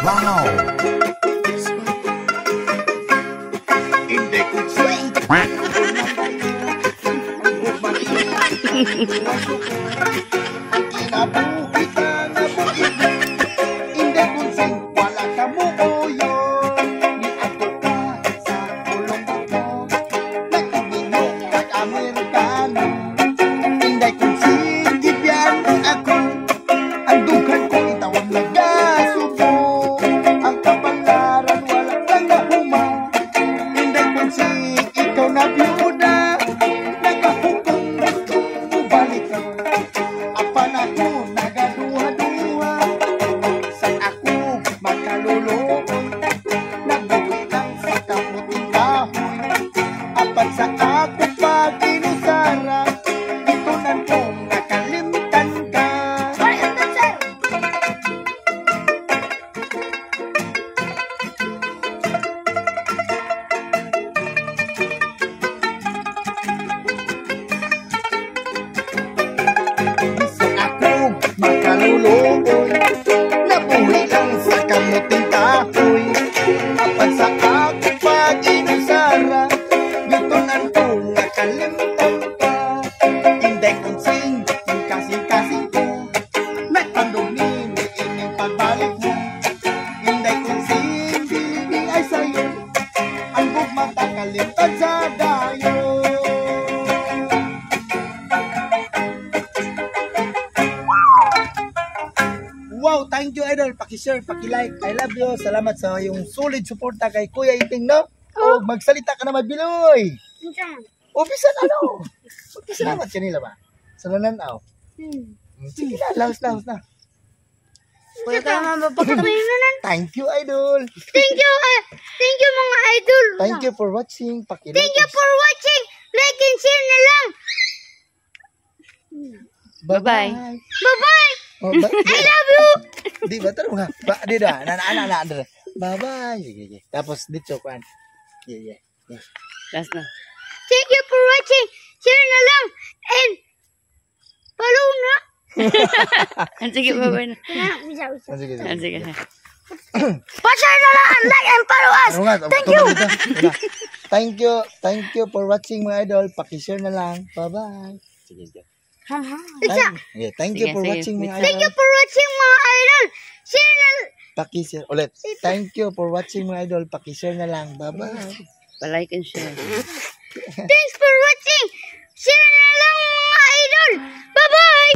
Wow! Hindi ko swing. Ang kinabuhi ka na bukid. Hindi ko swing. Wala ka mo oyo. Ni ako ka sa kulong ako. Nakibino kag-Amerikano. Hindi ko swing. Gibyan ako. Ang dughan ko itawag na gasubo. Ang kapalaran wala kang nahuma. Hindi ko swing. Ikaw na byuda. Nakahukom balik ka. Apan ako nagaduha-duha. San ako makaluloko. Nabuhi lang sa kamuting kahoy. Apan sa ako pag inusara. Ito na kong nakalimtan ka. Bisan ako makaluluoy. Nabuhi lang sa kamuting kahoy. Apan sa ako pag inusara. Yutunan ko nakalimtan ka. Hindi kong sing, yung kasing-kasing ko. Nagpandong ni ining pagbalik mo. Hindi kong sing, bibig ay sa'yo. Ang bugmata kalimtan sa dayo. Wow, thank you idol. Paki-share, paki-like. I love you. Salamat sa yung solid suporta kay Kuya Iting, no? O magsalita ka na mabiloy. O bisan ano? Salamat kanila ba? Sa nananaw. Sige na, laos na. Wala ka naman mapagkamayin. Thank you idol. Thank you mga idol. Thank you for watching. Paki-like. Thank you for watching. Like and share na lang. Bye-bye. Bye-bye. Oh, I love you. Di ba? Taro nga. Di da. Nana. Bye-bye. Yeah. Tapos dito kuan. Yeah. Last na. Thank you for watching. Share na lang. And follow na. Sige, bye-bye na. Sige. Sige. Pa-share na lang. Like and follow us. Ano nga, Thank you. Thank you for watching mga idol. Paki-share na lang. Bye-bye. Sige. Thank you for watching mga idol. Thank you for watching mga idol. Share na lang. Paki-share ulit. Thank you for watching mga idol. Paki-share na lang. Bye-bye. Pa-like and share. Thanks for watching. Share na lang mga idol. Bye-bye.